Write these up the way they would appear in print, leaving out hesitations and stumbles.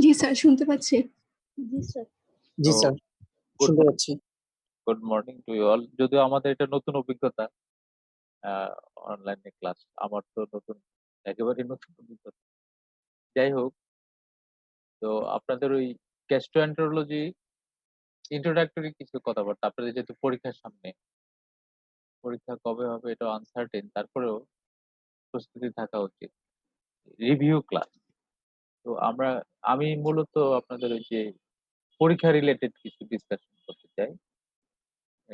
জি sir, শুনতে পাচ্ছি। জি sir. জি তো স্যার, গুড শুনতে পাচ্ছি। Good morning to you all. যদিও আমাদের এটা নতুন অভিজ্ঞতা, অনলাইনে ক্লাস। আমার তো নতুন, একেবারেই নতুন অভিজ্ঞতা। যাই হোক, তো আপনাদের ওই গ্যাস্ট্রোএন্টারোলজি ইন্ট্রোডাক্টরি কিছু কথাবার্তা। আপনাদের যেহেতু পরীক্ষার সামনে, পরীক্ষা কবে হবে এটা আনসার্টেন, তারপরেও প্রস্তুতি থাকা উচিত। Review class. তো আমি মূলত আপনাদের ওই যে পরীক্ষা রিলেটেড কিছু ডিসকাশন করতে চাই।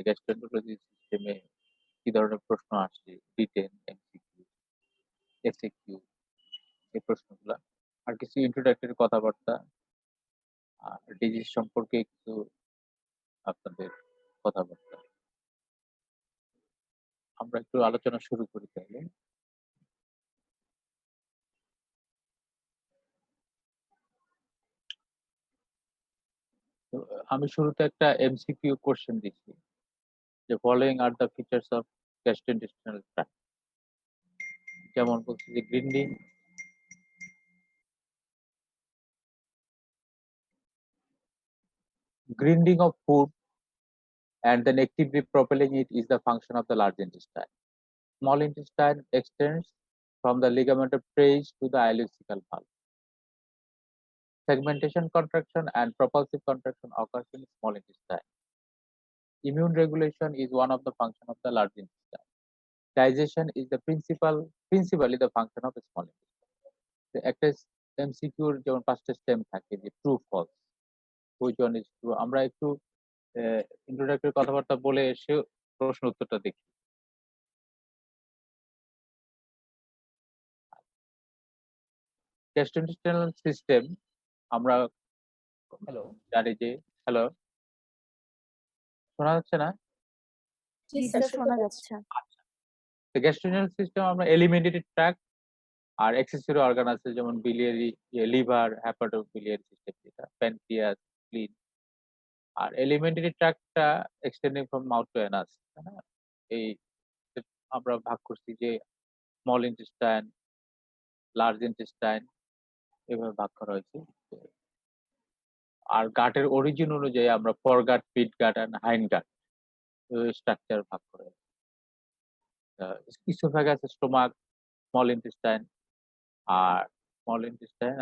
গ্যাস্ট্রোএন্টারোলজি সিস্টেমে কি ধরনের প্রশ্ন আসছে, রিটেন, এমসিকিউ, এসএকিউ, এই প্রশ্নগুলা। আর কিছু ইন্ট্রোডাক্টরি কথাবার্তা, আর ডিজিজ সম্পর্কে কিছু আপনাদের কথাবার্তা। আমরা একটু আলোচনা শুরু করি তাহলে। তো আমি শুরুতে একটা এমসিকিউ কোশ্চেন দিচ্ছি যে following are the features of gastrointestinal tract. যেমন বলছি যে grinding of food and then actively propelling it is the function of the large intestine. Small intestine extends from the ligament of praise to the ileocecal valve. Segmentation contraction and propulsive contraction occurs in small intestine. Immune regulation is one of the function of the large intestine. Digestion is the principally the function of the small intestine. The একটা এমসিকিউর যেমন 5টা stem থাকে যে true false, which one is true, আমরা একটু introductory কথাবার্তা বলে এসে প্রশ্ন উত্তরটা দেখি। গ্যাস্ট্রোইন্টেস্টিনাল সিস্টেম আমরা জানি যে, হ্যালো, শোনা যাচ্ছে না? জি স্যার, শোনা যাচ্ছে। তো গ্যাস্ট্রোইন্টেস্টিনাল সিস্টেম আমরা এলিমেন্টারি ট্র্যাক্ট আর অ্যাক্সেসরি অর্গান আছে, যেমন biliary, লিভার, হেপাটোবিলিয়ারি সিস্টেম, যেটা প্যানক্রিয়াস, স্প্লিন। আর এলিমেন্টারি ট্র্যাক্টটা extending from mouth to anus. হ্যাঁ, এই আমরা ভাগ করছি যে স্মল ইন্টেস্টাইন, লার্জ ইন্টেস্টাইন, এভাবে ভাগ করা হয়েছে। আর গাটের অরিজিন অনুযায়ী আমরা ফরগাট, পিটগাট এন্ড হাইন্ডগাট স্ট্রাকচার ভাগ করে। ইসোফেগাস, স্টোমাক, স্মল ইন্টেস্টাইন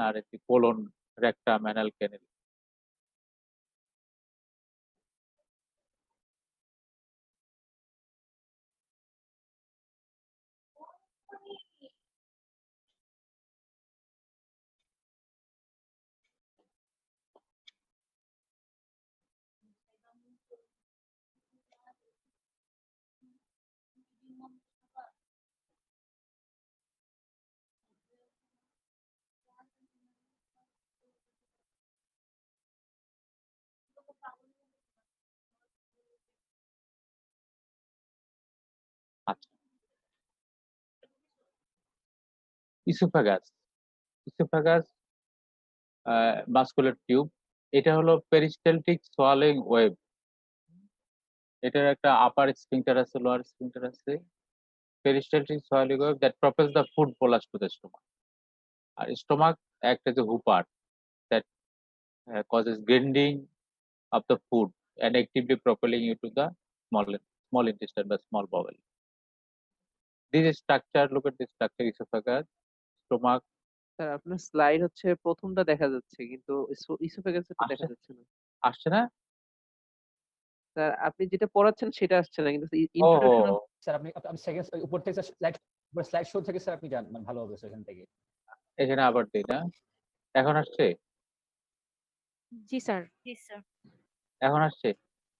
আর একটি কোলন, রেকটাম, অ্যানাল ক্যানেল। আচ্ছা, ইসোফেগাস মাস্কুলার টিউব। এটা হলো পেরিস্টালটিক সোয়ালিং ওয়েব। এটার একটা আপার স্ফিংক্টার আছে, লোয়ার স্ফিংক্টার আছে। Peristaltic swallowing wave that propels the food bolus to the stomach. আর stomach act as a hooper that causes grinding of the food and actively propelling it to the small intestine বা small bowel. This structure, look at this structure, esophagus, stomach. Sir আপনার slide হচ্ছে প্রথমটা দেখা যাচ্ছে কিন্তু ইসোফেগাসটা দেখা আসছে যাচ্ছে না। আসছে না? স্যার আপনি যেটা পড়াচ্ছেন সেটা আসছে না, কিন্তু ওহো! ইন্ট্রোডাকশন স্যার আপনি সেকেন্ড উপর থেকে স্লাইড শো থেকে স্যার আপনি যান, মানে ভালো হবে সেখান থেকে। এখানে আবার দিই না? এখন আসছে? জি স্যার। জি স্যার। এখন আসছে?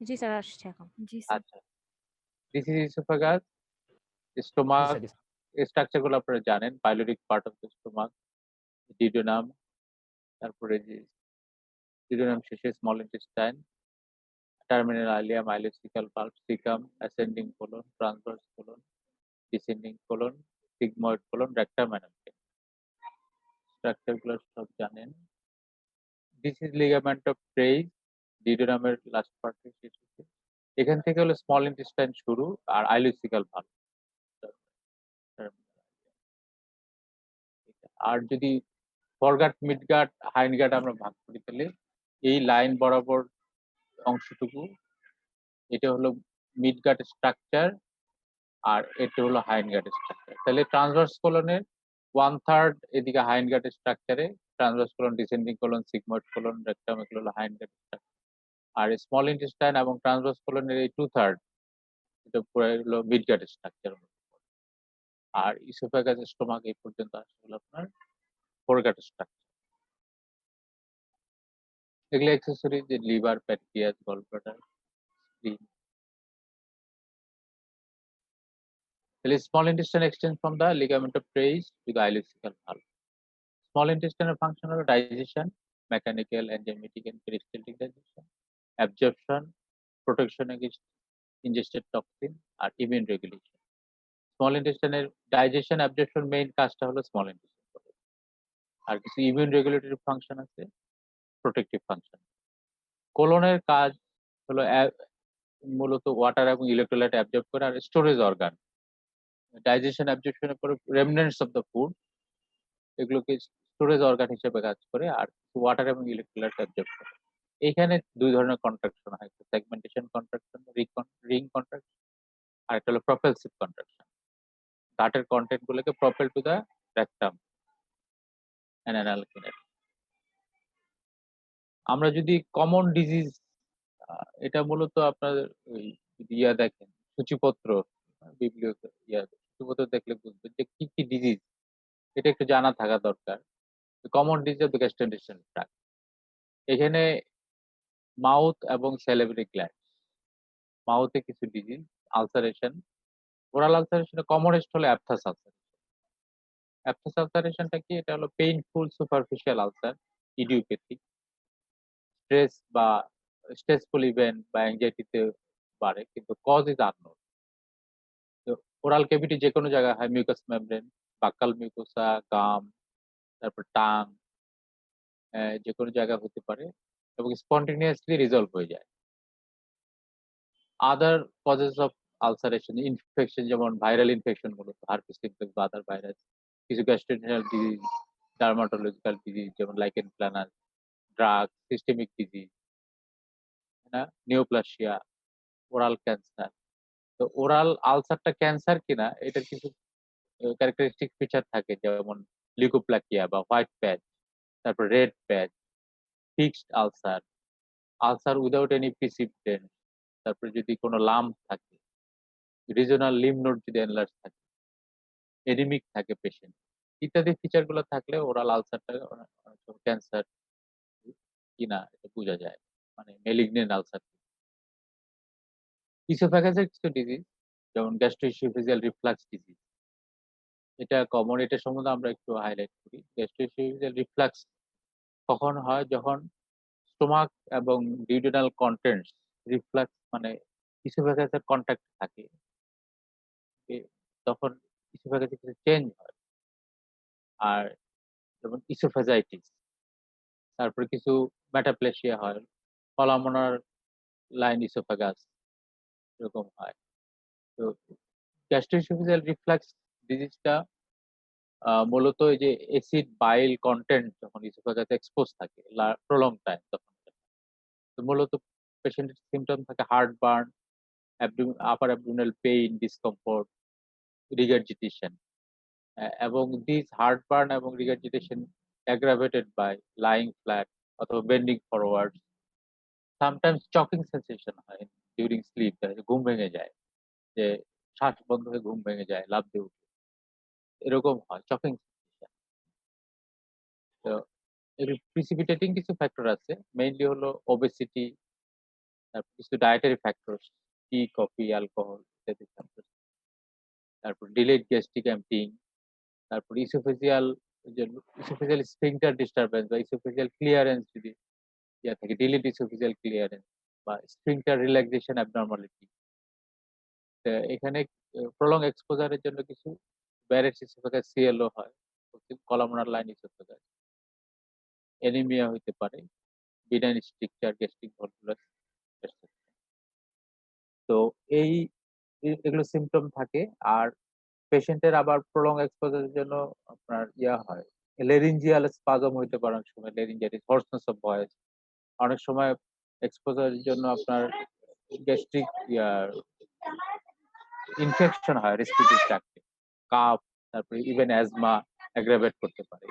জি স্যার, আসছে এখন। জি স্যার। আচ্ছা। This is esophagus, stomach, এই স্ট্রাকচার গুলো আপনারা জানেন। Pyloric part of the stomach, duodenum, তারপরে যে ডিউডেনাম শেষে small intestine, terminal ileum, ileocecal valve, cecum, ascending colon, transverse colon, descending colon, sigmoid colon, rectum, anal canal। Structure গুলো সব জানেন। This is ligament of Prays, ডিউডেনামের last পার্টে শেষ হচ্ছে। এখান থেকে হলো স্মল ইন্টেস্টাইন শুরু আর ileocecal valve। আর যদি ফরগাট, মিডগাট, হাইন্ডগাট আমরা ভাগ করি তাহলে এই লাইন বরাবর অংশটুকু এটা হলো মিডগাট স্ট্রাকচার আর এটা হলো হাইন্ডগাট স্ট্রাকচার। তাহলে ট্রান্সভার্স কোলনের 1/3 এদিকে হাইন্ডগাট স্ট্রাকচারে, transverse colon, descending colon, sigmoid colon, rectum এগুলো হলো হাইন্ডগাট স্ট্রাকচার। আর স্মল ইন্টেস্টাইন এবং ট্রান্সভার্স কোলনের এই 2/3 এটা পুরো হলো মিডগাট স্ট্রাকচার। আর ইসোফেগাস, স্টোমাক এই পর্যন্ত আসে হলো আপনার ফোরগাট স্ট্রাকচার। এগুলো অ্যাক্সেসরি যে লিভার, প্যানক্রিয়াস, গলব্লাডার, স্প্লিন। তাহলে small intestine extend from the ligament of Treitz to the ileocecal valve. Small ইন্টেস্টাইনের ফাংশন হলো digestion, mechanical, enzymatic and peristaltic digestion, absorption, protection against ingested toxin আর immune regulation. Small ইন্টেস্টাইনের digestion, absorption main কাজটা হলো small intestine করে। আর কিছু immune regulatory function আছে, প্রোটেক্টিভ ফাংশন। কোলনের কাজ হলো মূলত ওয়াটার এবং ইলেকট্রোলাইট অ্যাবজর্ব করে আর স্টোরেজ অর্গান। ডাইজেশন, অ্যাবজর্পশনের পরে রেমনেন্টস অফ দ্য ফুড এগুলোকে স্টোরেজ অর্গান হিসেবে কাজ করে আর ওয়াটার এবং ইলেকট্রোলাইট অ্যাবজর্ব করে। এখানে দুই ধরনের কন্ট্রাকশন হয়, সেগমেন্টেশন কন্ট্রাকশন, রিং কন্ট্রাকশন, আর একটা হলো প্রপেলসিভ কন্ট্রাকশন। গাটের কন্টেন্ট গুলোকে propel to the rectum and anal canal. আমরা যদি কমন ডিজিজ, এটা মূলত আপনার ওই ইয়া দেখেন সূচিপত্র, বিবলিও ইয়া সূচিপত্র দেখলে বুঝবেন যে কি কি ডিজিজ, এটা একটু জানা থাকা দরকার। Common disease of the gastrointestinal tract, এখানে মাউথ এবং স্যালিভারি গ্ল্যান্ড। মাউথে কিছু ডিজিজ, আলসারেশন, ওরাল আলসারেশনে কমনেস্ট হলো অ্যাপথাস আলসারেশন। অ্যাপথাস আলসারেশনটা কি? এটা হলো painful superficial ulcer, idiopathic. Stress বা স্ট্রেসফুল ইভেন্ট বা অ্যাংজাইটিতে বাড়ে, কিন্তু কজ ইজ আননোন। তো ওরাল ক্যাভিটি যে কোনো জায়গায় হয়, মিউকাস মেমব্রেন, বাক্কাল মিউকোসা, গাম, তারপর টাং, যে কোনো জায়গায় হতে পারে এবং স্পন্টেনিয়াসলি রিজলভ হয়ে যায়। আদার কজেস অফ আলসারেশন, ইনফেকশন যেমন ভাইরাল ইনফেকশন মূলত হার্পিস সিমপ্লেক্স বা আদার ভাইরাস, কিছু গ্যাস্ট্রোইন্টেস্টাইনাল ডিজিজ, ডার্মাটোলজিক্যাল ডিজিজ যেমন lichen planus, drug, systemic disease, না নিওপ্লাসিয়া, ওরাল ক্যান্সার। তো ওরাল আলসারটা ক্যান্সার কিনা এটার কিছু ক্যারেক্টারিস্টিক ফিচার থাকে, যেমন লিউকোপ্লাকিয়া বা হোয়াইট প্যাচ, তারপর red patch, fixed ulcer, ulcer without any precipitant, তারপরে যদি কোনো লাম্প থাকে, রিজনাল লিম্ফ নোড যদি এনলার্জ থাকে, এনিমিক থাকে পেশেন্ট, ইত্যাদি ফিচার গুলো থাকলে ওরাল আলসারটা ক্যান্সার কিনা এটা বোঝা যায়, মানে মেলিগনেন্ট আলসার। ইসোফ্যাগাসের কিছু ডিজিজ যেমন গ্যাস্ট্রোইসোফেজিয়াল রিফ্লাক্স ডিজিজ, এটা কমন, এটা সম্বন্ধে আমরা একটু হাইলাইট করি। গ্যাস্ট্রোইসোফেজিয়াল রিফ্লাক্স কখন হয়? যখন স্টোমাক এবং ডিউডেনাল কন্টেন্টস রিফ্লাক্স মানে ইসোফ্যাগাসের কন্ট্যাক্ট থাকে, তখন ইসোফ্যাগাসে কিছু চেঞ্জ হয়। আর যেমন ইসোফেজাইটিস, তারপরে কিছু মেটাপ্লেসিয়া হয়, কলামনার লাইন ইসোফেগাস এরকম হয়। তো গ্যাস্ট্রোইসোফেজিয়াল রিফ্লাক্স ডিজিজটা মূলত এই যে অ্যাসিড বাইল কন্টেন্ট যখন ইসোফেগাসে এক্সপোজ থাকে প্রলং টাইম, তখন তো মূলত পেশেন্টের সিমটম থাকে heart burn, upper abdominal pain, discomfort, regurgitation, এবং দিস হার্ট বার্ন এবং regurgitation aggravated by lying flat অথবা বেন্ডিং ফরওয়ার্ড, সামটাইমস চকিং সেন্সেশন হয় ডিউরিং স্লিপ, ঘুম ভেঙে যায়, যে শ্বাস বন্ধ হয়ে ঘুম ভেঙে যায়, লাফ দিয়ে উঠে, এরকম হয় চকিং সেন্সেশন। তো এর প্রিসিপিটেটিং কিছু ফ্যাক্টর আছে, মেইনলি হলো ওবেসিটি, তারপর কিছু ডায়েটারি ফ্যাক্টর, টি, কফি, অ্যালকোহল ইত্যাদি ফ্যাক্টর, তারপর ডিলেড গ্যাস্ট্রিক এমপিং, তারপর ইসোফেজিয়াল স্ফিংটার ডিস্টারবেন্স বা ইসোফেজিয়াল ক্লিয়ারেন্স যদি ইয়া থাকে, ডিলেড ইসোফেজিয়াল ক্লিয়ারেন্স বা স্ফিংটার রিল্যাক্সেশন অ্যাবনরমালিটি। এখানে প্রলং এক্সপোজারের জন্য কিছু ব্যারেটস ইসোফেগাস সিএলও হয়, কলামনার লাইন ইসোফেগাস, অ্যানিমিয়া হইতে পারে, বিনাইন স্ট্রিকচার, গ্যাস্ট্রিক ভলভুলাস। তো এই এগুলো সিমটম থাকে। আর পেশেন্টের আবার প্রলং এক্সপোজারের জন্য আপনার ইয়া হয়, লেরিঞ্জিয়াল স্পাজম হইতে পারে অনেক সময়, লেরিঞ্জাইটিস, hoarseness of ভয়েস, অনেক সময় এক্সপোজারের জন্য আপনার গ্যাস্ট্রিক ইনফেকশন হয় রেসপিরেটরি ট্র্যাক্টে, কাফ, তারপরে ইভেন অ্যাজমা অ্যাগ্রাভেট করতে পারে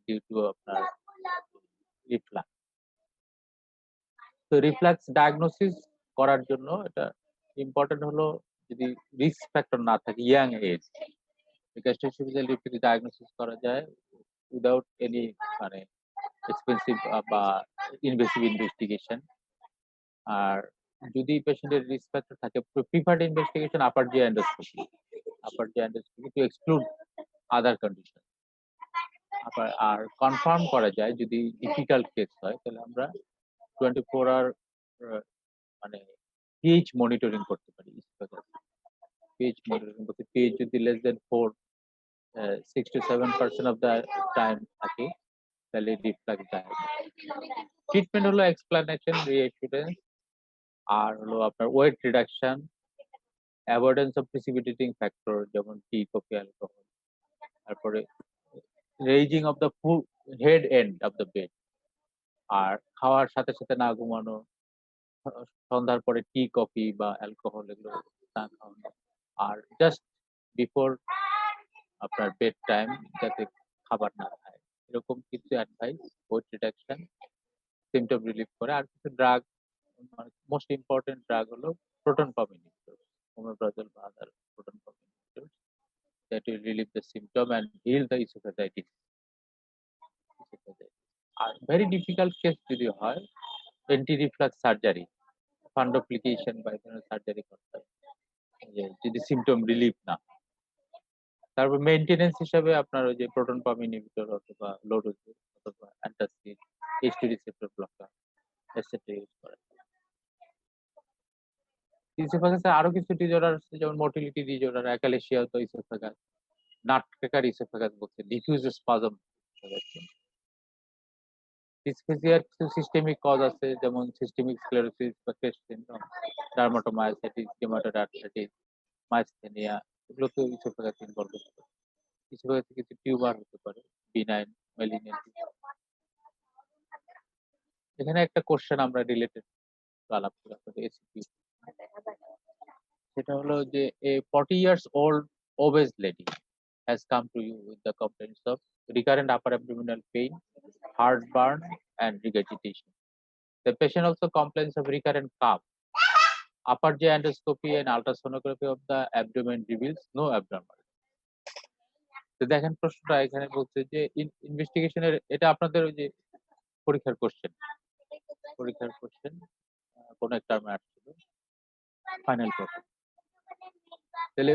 ডিউ টু আপনার রিফ্লাক্স। তো রিফ্লাক্স ডায়াগনোসিস করার জন্য এটা ইম্পর্টেন্ট হলো যদি রিস্ক ফ্যাক্টর না থাকে, young age, gastroesophageal reflux diagnosis করা যায় উইদাউট এনি মানে এক্সপেন্সিভ বা ইনভেসিভ ইনভেস্টিগেশন। আর যদি পেশেন্টের রিস্ক ফ্যাক্টর থাকে, preferred investigation upper GI endoscopy to exclude other condition. আর কনফার্ম করা যায় যদি ডিফিকাল্ট কেস হয়, তাহলে আমরা 24 আওয়ার মানে পিএইচ মনিটরিং করতে পারি। পিএইচ মনিটরিং করতে, পিএইচ যদি less than 4, 6 to 7% of the time থাকে, তাহলে রিফ্লাক্স ট্রিটমেন্ট হলো এক্সপ্লানেশন, রিঅ্যাসুরেন্স, আর হলো আপনার weight reduction, avoidance of precipitating factor যেমন টি, কফি, অ্যালকোহল, তারপরে raising of the head end of the bed, আর খাওয়ার সাথে সাথে না ঘুমানো, সন্ধ্যার পরে টি, কফি বা অ্যালকোহল এগুলো না খাওয়ানো, আর জাস্ট বিফোর আপনার বেড টাইম যাতে খাবার না খায়, এরকম কিছু advice weight reduction, symptom relief করে। আর কিছু ড্রাগ, মোস্ট ইম্পর্টেন্ট ড্রাগ হলো প্রোটন পাম্প ইনহিবিটর, omeprazole বা other proton pump inhibitor that will relieve the symptom and heal the esophagitis. আর ভেরি ডিফিকাল্ট কেস যদি হয়, অ্যান্টি রিফ্লাক্স সার্জারি, ফান্ডোপ্লিকেশন বা এই ধরনের সার্জারি করতে হয় যদি সিমটম রিলিফ না। তারপর মেইনটেনেন্স হিসাবে আপনার ওই যে প্রোটন পাম্প ইনহিবিটর অথবা লো ডোজ অথবা antacid, H2 receptor blocker etcetera use করা। ইসোফেগাসে আরো কিছু ডিজঅর্ডার আছে, যেমন মোটিলিটি ডিজঅর্ডার, অ্যাকালেসিয়া তো ইসোফেগাস, নাটক্রেকার ইসোফেগাস বলছে, ডিফিউজ স্পাজম। ডিসফেজিয়ার কিছু সিস্টেমিক কজ আছে, যেমন সিস্টেমিক স্ক্লেরোসিস বা ক্রেস্ট সিনড্রোম, ডার্মাটোমায়োসাইটিস, হেমাটোডার্মাটাইটিস, মাইস্থেনিয়া, এগুলো তো ইসোফেগাস ইনভলভ হতে পারে। ইসোফেগাসে কিছু টিউমার হতে পারে, বিনাইন, ম্যালিগন্যান্ট। এখানে একটা কোশ্চেন আমরা রিলেটেড আলাপ করি আপনাদের এসিকিউ, সেটা হলো যে a 40 years old obese lady has come to you with the complaints of recurrent upper abdominal pain, heartburn, and regurgitation. The patient also complains of recurrent cough. Upper GI endoscopy and ultrasonography of the abdomen reveals no abnormal. তো দেখেন প্রশ্নটা এখানে বলছে যে ইনভেস্টিগেশনের, এটা আপনাদের ওই যে পরীক্ষার কোশ্চেন কোন একটা টার্মে আসছিল ফাইনাল কোশ্চেন। তাহলে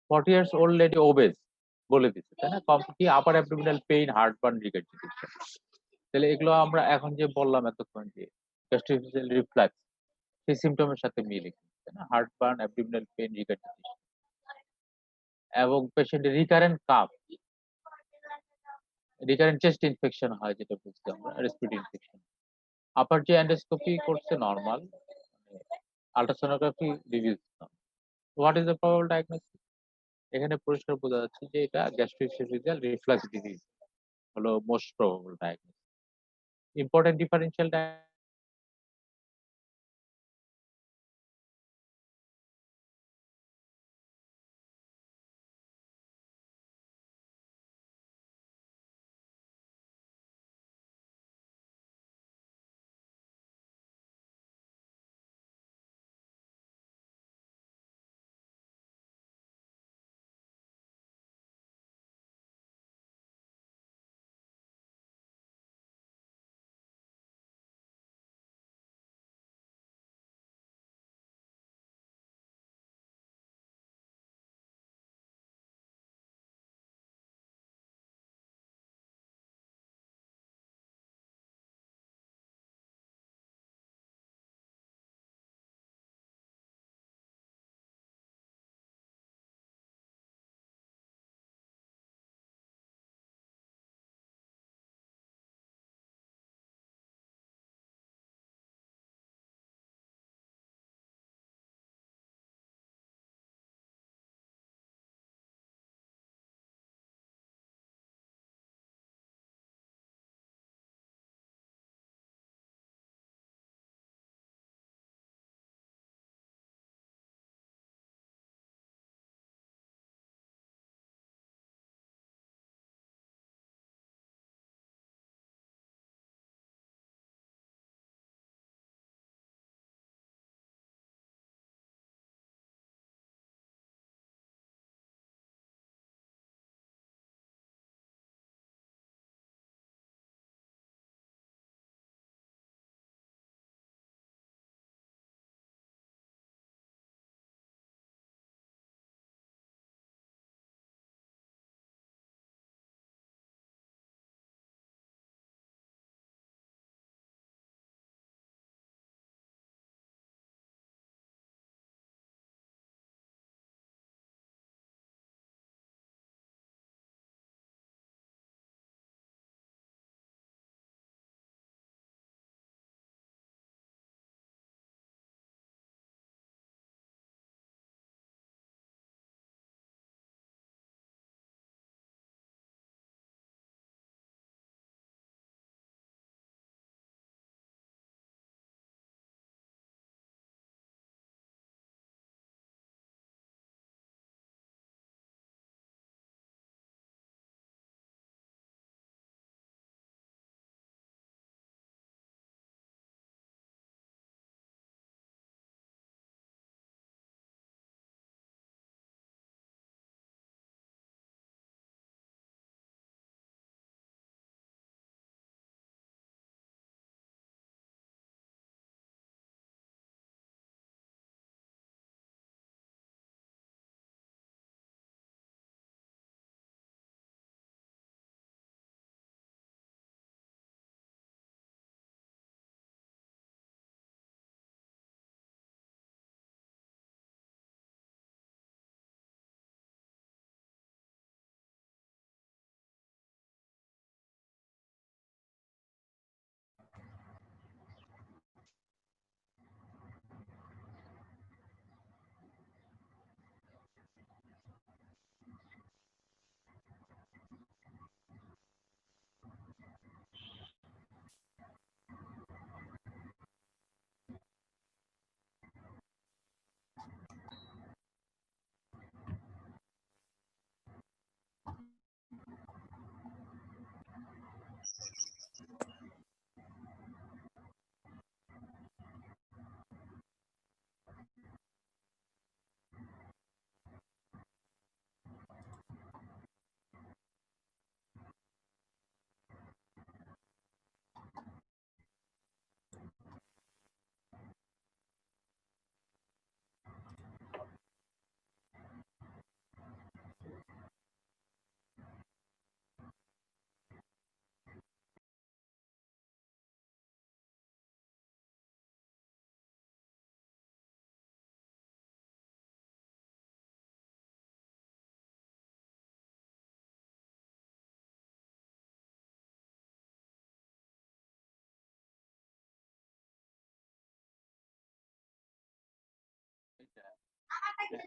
40 years old lady obese বলে দিচ্ছে, তাই না? কি upper abdominal pain, heartburn, regurgitation. তাহলে এগুলো আমরা এখন যে বললাম এতক্ষণ যে গ্যাস্ট্রোএসোফেজিয়াল রিফ্লাক্স, সেই সিমটমের সাথে মিলে, তাই না? হার্টবার্ন, অ্যাবডোমিনাল পেইন, রিগার্জিটেশন, এবং পেশেন্টের recurrent calf, recurrent chest infection হয়, যেটা বুঝতে আমরা রেসপিরেটরি ইনফেকশন। আপার যে এন্ডোস্কোপি করছে normal, ultrasonography reviews what is the probable diagnosis. এখানে পরিষ্কার বোঝা যাচ্ছে যে এটা গ্যাস্ট্রোএসোফেজিয়াল রিফ্লাক্স ডিজিজ হলো most probable diagnosis. Important differential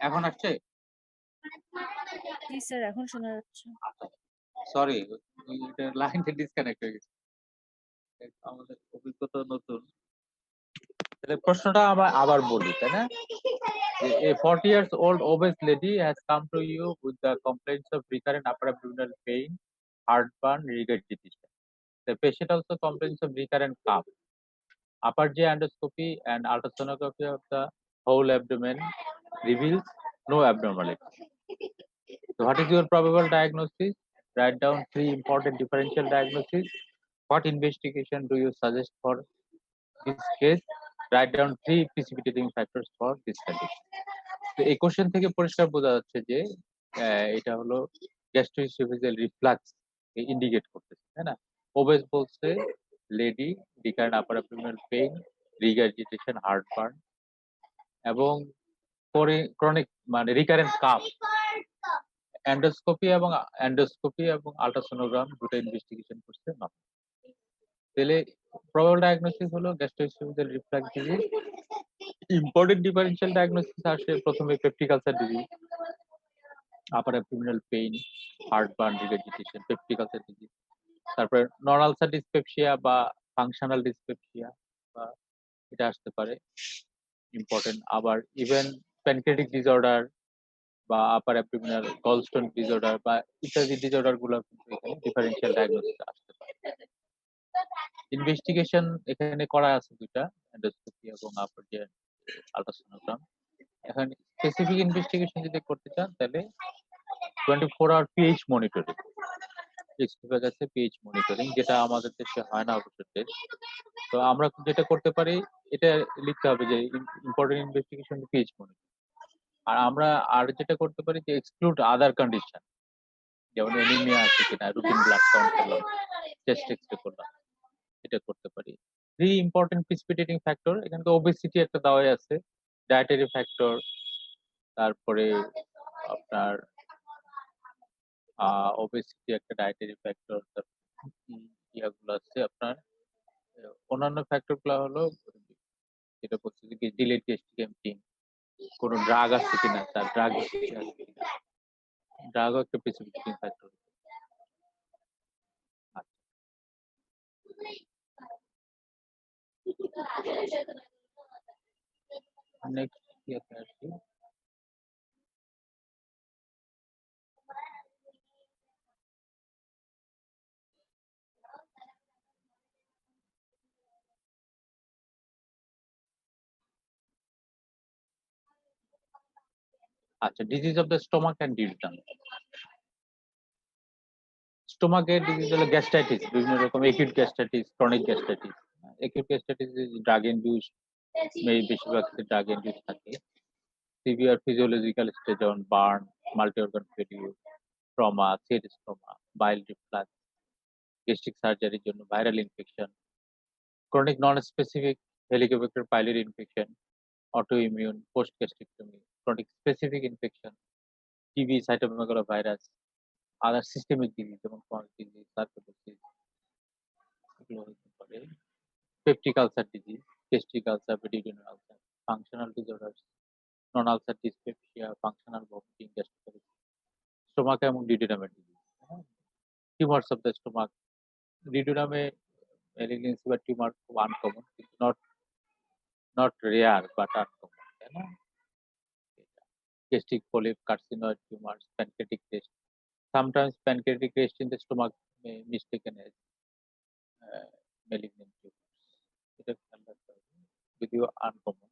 এখন আসছে? জি স্যার, এখন শোনা যাচ্ছে। সরি, এটা লাইনটা ডিসকানেক্ট হয়ে গেছে। আমাদের অভিজ্ঞতা নতুন। তাহলে প্রশ্নটা আবার বলি, তাই না? A 40 years old obese lady has come to you with the complaints of recurrent upper abdominal pain, heartburn, regurgitation. The patient also complains of recurrent cough. Upper GI endoscopy and ultrasonography of the whole abdomen reveals no abnormality. So what is your probable diagnosis? Write down 3 important differential diagnoses. What investigation do you suggest for this case? Write down 3 precipitating factors for this condition. তো এই question থেকে পরিষ্কার বোঝা যাচ্ছে যে এটা হলো gastroesophageal reflux indicate করতেছে, তাই না? ওবেস বলছে lady, recurrent upper abdominal pain, regurgitation, heartburn এবং ক্রনিক মানে রিকারেন্ট কাফ। এন্ডোস্কোপি এবং আল্ট্রাসোনোগ্রাম দুটো ইনভেস্টিগেশন করছে না। তাহলে প্রবাবল ডায়াগনোসিস হলো gastroesophageal reflux disease. Important differential diagnosis আসে প্রথমে peptic ulcer disease, upper abdominal pain, heartburn, regurgitation, peptic ulcer disease. তারপরে নন আলসার ডিসপেপসিয়া বা ফাংশনাল ডিসপেপসিয়া বা এটা আসতে পারে ইম্পর্টেন্ট। আবার ইভেন প্যানক্রিয়াটিক ডিসঅর্ডার বা আপার অ্যাবডোমিনাল গলস্টোন ডিসঅর্ডার বা ইত্যাদি ডিসঅর্ডার গুলো কিন্তু এখানে ডিফারেনশিয়াল ডায়াগনোসিস আসতে পারে। ইনভেস্টিগেশন এখানে করা আছে দুইটা, এন্ডোস্কোপি এবং আপার যে আল্ট্রাসোনোগ্রাম। এখন স্পেসিফিক ইনভেস্টিগেশন যদি করতে চান তাহলে 24 আওয়ার পিএইচ মনিটরিং, এক্সপোজার আছে পিএইচ মনিটরিং, যেটা আমাদের দেশে হয় না অবশ্য টেস্ট। তো আমরা যেটা করতে পারি এটা লিখতে হবে যে ইম্পর্টেন্ট ইনভেস্টিগেশন পিএইচ মনিটরিং। আর আমরা যেটা করতে পারি যে এক্সক্লুড আদার কন্ডিশন, যেমন অ্যানিমিয়া আছে কিনা, রুটিন ব্লাড কাউন্ট করলাম, চেস্ট এক্সরে করলাম, এটা করতে পারি। 3 ইম্পর্টেন্ট প্রিসিপিটেটিং ফ্যাক্টর, এখানে তো ওবেসিটি একটা দেওয়াই আছে, ডায়েটারি ফ্যাক্টর, তারপরে আপনার ওবেসিটি একটা ডায়েটারি ফ্যাক্টর, ইয়াগুলো আছে আপনার। অন্যান্য ফ্যাক্টর গুলো হলো যেটা বলছে যে ডিলেড গ্যাস্ট্রিক এমটিং, কোনো ড্রাগ আছে কিনা, তার ড্রাগ হিস্ট্রি আছে কিনা, ড্রাগও একটা প্রিসিপিটেটিং ফ্যাক্টর। নেক্সট ইয়াতে আসি। আচ্ছা, disease of the stomach and duodenum. স্টোমাকের ডিজিজ হলো গ্যাস্ট্রাইটিস, বিভিন্ন রকম acute gastritis, chronic gastritis. Acute gastritis drug induce, বেশিরভাগ ক্ষেত্রে ড্রাগ ইনডিউস থাকে। সিভিয়ার ফিজিওলজিক্যাল স্টেজ যেমন burn, multi organ failure, trauma, serious trauma, bile reflux, gastric সার্জারির জন্য viral infection, chronic non specific Helicobacter pylori infection, autoimmune, post gastrectomy, chronic specific infection, TB, cytomegalo virus, other systemic disease যেমন chronic disease, sarcoidosis, এগুলো হতে পারে। Peptic ulcer disease, gastric ulcer, duodenal ulcer, functional disorders, non ulcer dyspepsia, functional vomiting, gastric, stomach এবং ডিউডিনামের disease. Tumours of the stomach, ডিউডিনামে malignancy বা tumour খুব uncommon, কিন্তু নট রেয়ার বাট আনকমন, তাই না? Gastric polyp, carcinoid tumors, pancreatic cyst. Sometimes pancreatic cyst in the stomach may mistaken as malignant tumors. এটা খেয়াল রাখতে হবে, যদিও আনকমন।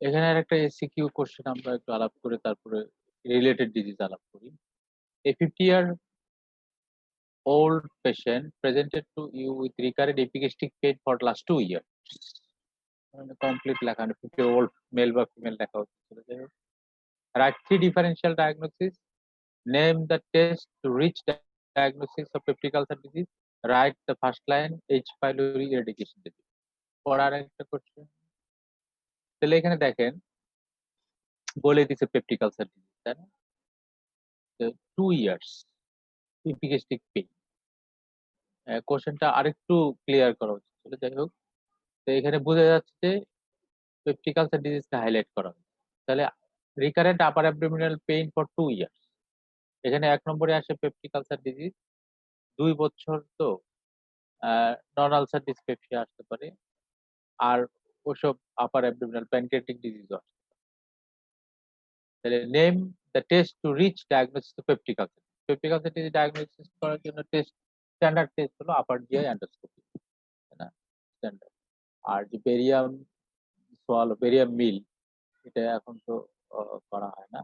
এখানে আরেকটা এসিকিউ কোশ্চেন আমরা একটু আলাপ করে তারপরে রিলেটেড ডিজিজ আলাপ করি। A 50-year-old patient presented to you with recurrent epigastric pain for last 2 years. Complete লেখা, 50-year-old মেল বা ফিমেল লেখা হচ্ছে। Write 3 differential diagnoses. Name the test to reach diagnosis of peptic ulcer disease. Write the first line H. pylori eradication disease. পড়ার একটা question. তাহলে এখানে দেখেন বলে দিছে পেপটিক আলসার ডিজিজ, তাই না? 2 years epigastric pain। কোশ্চেনটা আরেকটু ক্লিয়ার করা উচিত ছিল, যাই হোক। তো এখানে বোঝা যাচ্ছে যে পেপটিক আলসার ডিজিজকে হাইলাইট করা হয়েছে। তাহলে recurrent upper abdominal pain for 2 years, এখানে 1 নম্বরে আসে পেপটিক আলসার ডিজিজ। 2 বছর তো নন আলসার ডিসপেপসিয়া আসতে পারে, আর ওসব আপার অ্যাবডোমিনাল প্যানক্রিয়াটিক ডিজিজও আসতে পারে। তাহলে name the test to reach diagnosis of peptic ulcer. Peptic ulcer disease diagnosis করার জন্য স্ট্যান্ডার্ড টেস্ট হলো আপার জিআই এন্ডোস্কোপি, তাই না? স্ট্যান্ডার্ড। আর যে বেরিয়াম মিল, এটা এখন তো করা হয় না।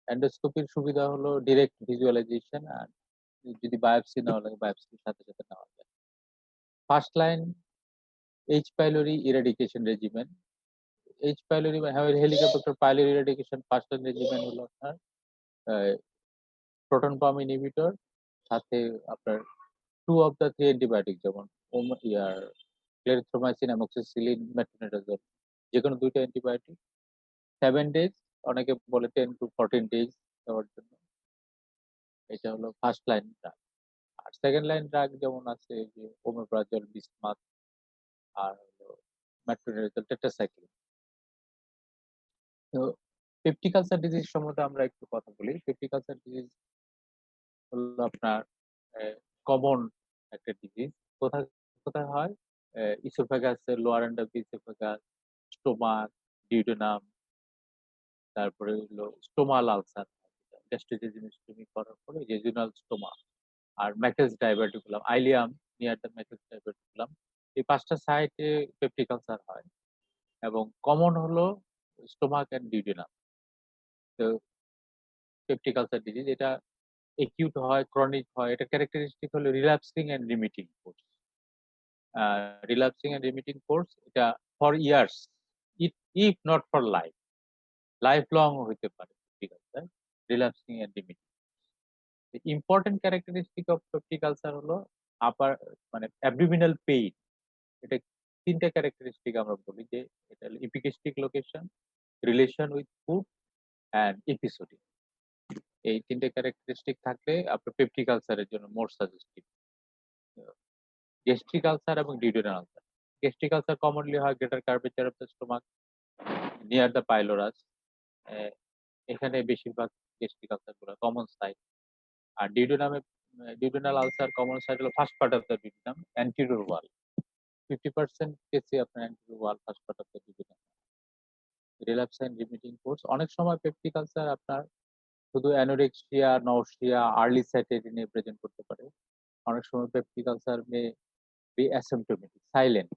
এন্ডোস্কোপির সুবিধা হলো ডিরেক্ট ভিজুয়ালাইজেশন, আর যদি বায়োপসি নেওয়া লাগে বায়োপসির সাথে সাথে নেওয়া যায়। First line H. pylori eradication regimen। H. pylori বা helicopter pylori eradication first line regimen হলো আপনার প্রোটন পাম্প ইনহিবিটর, সাথে আপনার 2 অফ দ্য 3 অ্যান্টিবায়োটিক, যেমন ক্লেরিথ্রোমাইসিন, অ্যামোক্সিসিলিন, মেট্রোনিডাজোল, যে কোনো 2টা অ্যান্টিবায়োটিক 7 ডেজ, অনেকে বলে 10 to 14 ডেজ দেওয়ার জন্য। এটা হলো ফার্স্ট লাইন ড্রাগ। আর সেকেন্ড লাইন ড্রাগ যেমন আছে যে ওমেপ্রাজল, বিসমাথ, আর হলো মেট্রোনিডাজোল, টেট্রাসাইক্লিন। তো পেপটিক আলসার ডিজিজ সম্বন্ধে আমরা একটু কথা বলি। পেপটিক আলসার ডিজিজ হলো আপনার কমন একটা ডিজিজ। কোথায় কোথায় হয়? Oesophagus, lower end of oesophagus, stomach, duodenum, তারপরে হলো স্টোমাল আলসার, গ্যাস্ট্রোজেজিনোস্টোমি করার পরে জেজুনাল স্টোমা, আর Meckel's diverticulum, ileum near the Meckel's diverticulum. এই 5টা সাইটে পেপটিক আলসার হয়, এবং কমন হলো স্টোমাক এন্ড ডিউডেনাম। তো পেপটিক আলসার ডিজিজ এটা একিউট হয়, ক্রনিক হয়। এটা ক্যারেক্টারিস্টিক হলো relapsing and remitting course. Relapsing and remitting course, এটা for years, if not for life long হইতে পারে peptic ulcer, relapsing and remitting. Important characteristic of peptic ulcer হলো upper মানে অ্যাবডোমিনাল পেইন। এটা 3টা ক্যারেক্টারিস্টিক আমরা বলি, যে এটা হলো epigastric location, relation with food, and episodic. এই 3টে ক্যারেক্টারিস্টিক থাকলে আপনার পেপটিক আলসারের জন্য মোর সাজেস্টিভ। গ্যাস্ট্রিক আলসার এবং duodenal ulcer. Gastric ulcer commonly হয় greater curvature of the stomach near the pylorus. এখানে বেশিরভাগ গ্যাস্ট্রিক আলসার গুলো কমন সাইট। আর ডিউডেনাল আলসার কমন সাইট হলো first part of the duodenum, anterior wall. 50% কেসে আপনার anterior wall first part of the duodenum. Relapse and remitting course, অনেক সময় peptic ulcer আপনার শুধু অ্যানোরেক্সিয়া, নওশিয়া, আর্লি স্যাটাইটি নিয়ে প্রেজেন্ট করতে পারে। অনেক সময় peptic ulcer may be asymptomatic, silent.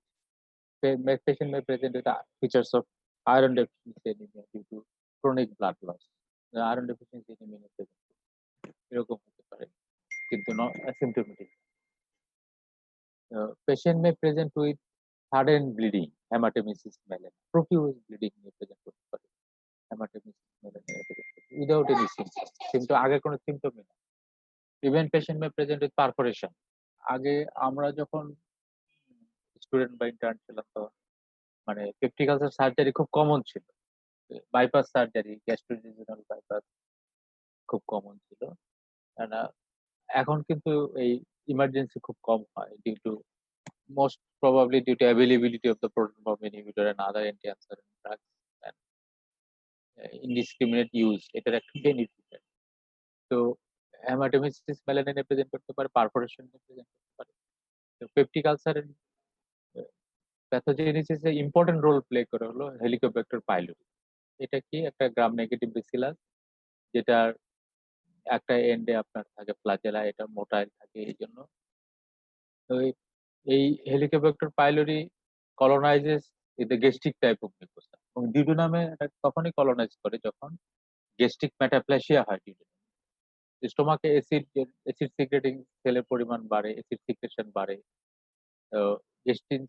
Patient may present with features of iron deficiency anemia due to chronic blood loss. The iron deficiency anemia may present এরকম হতে পারে, কিন্তু asymptomatic. Patient may present with sudden bleeding, hematemesis melena, profuse bleeding নিয়ে present করতে পারে, hematemesis melena নিয়ে present করতে without any symptom, কিন্তু আগে কোনো সিম্পটম নেই। Even patient may present with perforation. আগে আমরা যখন স্টুডেন্ট বা ইন্টার্ন ছিলাম, তো মানে পেপটিক আলসার সার্জারি খুব কমন ছিল। বাইপাস সার্জারি, গ্যাস্ট্রোজেজুনাল বাইপাস খুব কমন ছিল। এখন কিন্তু এই ইমার্জেন্সি খুব কম হয়, due to most probably due to availability of the proton pump inhibitor and other anti-ulcerant drugs and indiscriminate use, এটার একটা বেনিফিট। তো হেমাটোমেসিস মেলানিন প্রেজেন্ট করতে পারে, পারফোরেশন প্রেজেন্ট করতে পারে। তো পেপটিক আলসারের প্যাথোজেনেসিসে ইম্পর্টেন্ট রোল প্লে করে হলো হেলিকোব্যাক্টার পাইলোরি। এটা কি একটা গ্রাম নেগেটিভ ব্যাসিলাস, যেটার একটা এন্ডে আপনার থাকে ফ্ল্যাজেলা, এটা মোটাইল থাকে এই জন্য। তো এই Helicobacter pylori colonises the gastric type of mucosa, এবং ডিউডেনামে এটা তখনই কলোনাইজ করে যখন গ্যাস্ট্রিক মেটাপ্লেসিয়া হয়। ডিউডেনামে স্টোমাকে অ্যাসিড সিক্রেটিং সেলের পরিমাণ বাড়ে, অ্যাসিড সিক্রেশন বাড়ে। তো গ্যাস্ট্রিন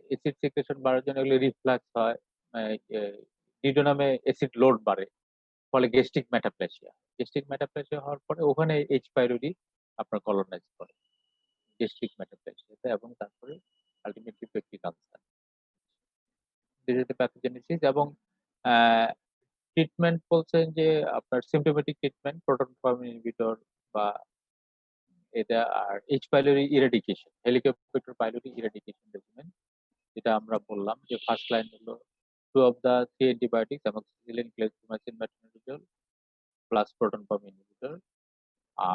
অ্যাসিড সিক্রেশন বাড়ার জন্য এগুলো রিফ্লাক্স হয়, ডিউডেনামে অ্যাসিড লোড বাড়ে, ফলে গ্যাস্ট্রিক মেটাপ্লেসিয়া হওয়ার পরে ওখানে এইচ পাইলোরি আপনার কলোনাইজ করে গ্যাস্ট্রিক মেটাপ্লেসিয়াতে, এবং তারপরে আলটিমেটলি পেপটিক আলসার। প্যাথোজেনেসিস এবং ট্রিটমেন্ট বলছেন যে আপনার symptomatic treatment, proton pump inhibitor বা এটা, আর H pylori eradication, Helicobacter pylori eradication regimen, যেটা আমরা বললাম যে ফার্স্ট লাইন হলো two of the three antibiotics, amoxicillin, clarithromycin, metronidazole, plus proton pump inhibitor.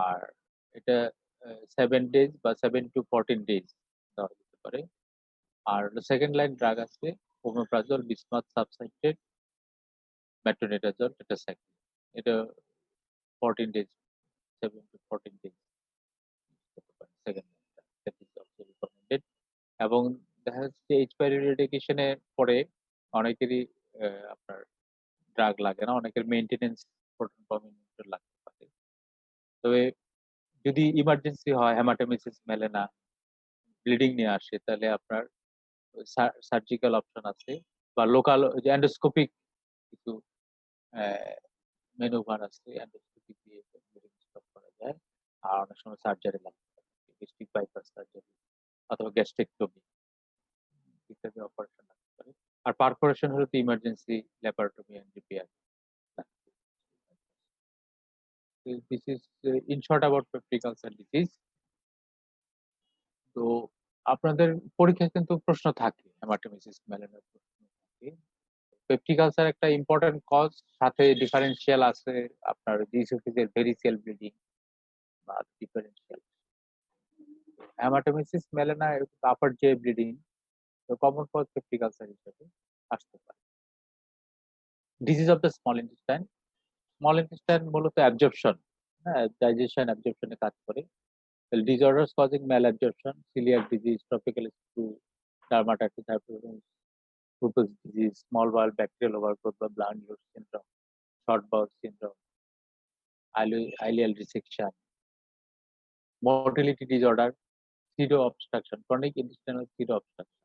আর এটা 7 days বা 7 to 14 days দেওয়া যেতে পারে। আর সেকেন্ড লাইন ড্রাগ আছে ওমেপ্রাজল, বিসমাথ সাবসাইটেড, মেট্রোনিডাজল, টেট্রাসাইক্লিন। এটা 14 days, 7 to 14 days সেকেন্ড লাইনটা, that is also recommended। এবং দেখা যাচ্ছে যে এক্সপায়ারি রেডিকেশনে পরে অনেকেরই আপনার ড্রাগ লাগে না, অনেকের মেইনটেনেন্স প্রোটন পাম্প ইনহিবিটর লাগতে পারে। তবে যদি ইমার্জেন্সি হয়, হেমাটোমেসিস মেলেনা, ব্লিডিং নিয়ে আসে, তাহলে আপনার সার্জিক্যাল অপশন আছে বা লোকাল যে এন্ডোস্কোপিক কিছু মেনুভার আছে, এন্ডোস্কোপি দিয়ে ব্লিডিং স্টপ করা যায়। আর অনেক সময় সার্জারি লাগতে পারে, গ্যাস্ট্রিক বাইপাস সার্জারি অথবা গ্যাস্ট্রেক্টমি ইত্যাদি অপারেশন লাগতে পারে। আর পারফোরেশন হলে তো emergency laparotomy and repair. This is in short about peptic ulcer disease. তো আপনাদের পরীক্ষায় কিন্তু প্রশ্ন থাকে, হেমাটোমেসিস মেলানোর প্রশ্ন থাকে। পেপটিক আলসার একটা ইম্পর্টেন্ট কজ, সাথে ডিফারেনশিয়াল আছে আপনার ডিসোফিজের ভেরিসিয়াল ব্লিডিং বা ডিফারেনশিয়াল। হেমাটোমেসিস মেলানা আপার যে ব্লিডিং, তো কমন কজ পেপটিক আলসার হিসেবে আসতে পারে। Disease of the small intestine. Small intestine মূলত অ্যাবজর্পশন, হ্যাঁ, ডাইজেশন অ্যাবজর্পশনে কাজ করে। Disorders causing malabsorption, celiac disease, tropical screw, dermatitis, hypertension, lupus disease, small bowel bacterial overgrowth বা Bland-Lues syndrome, short bowel syndrome, ileal resection, motility disorder, pseudo obstruction, chronic intestinal pseudo obstruction,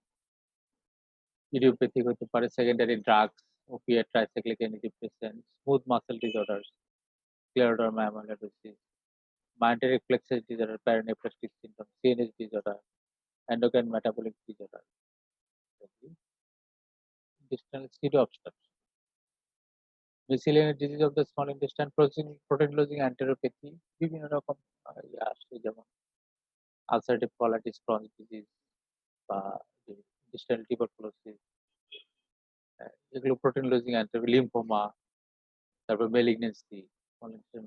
idiopathic হতে পারে, secondary drugs, opiate, tricyclic antidepressants, smooth muscle disorders, scleroderma amyloidosis, minded reflexes disorder, paranephrotic syndrome, CNS disorder, endocrine metabolic disorder, intestinal pseudo obstruction, miscellaneous disease of the small intestine, protein losing enteropathy, বিভিন্ন রকম আসছে, যেমন ulcerative colitis, Crohn's disease বা intestinal tuberculosis, এগুলো protein losing এন্টেরোপ্যাথি, lymphoma, তারপর malignancy, small intestine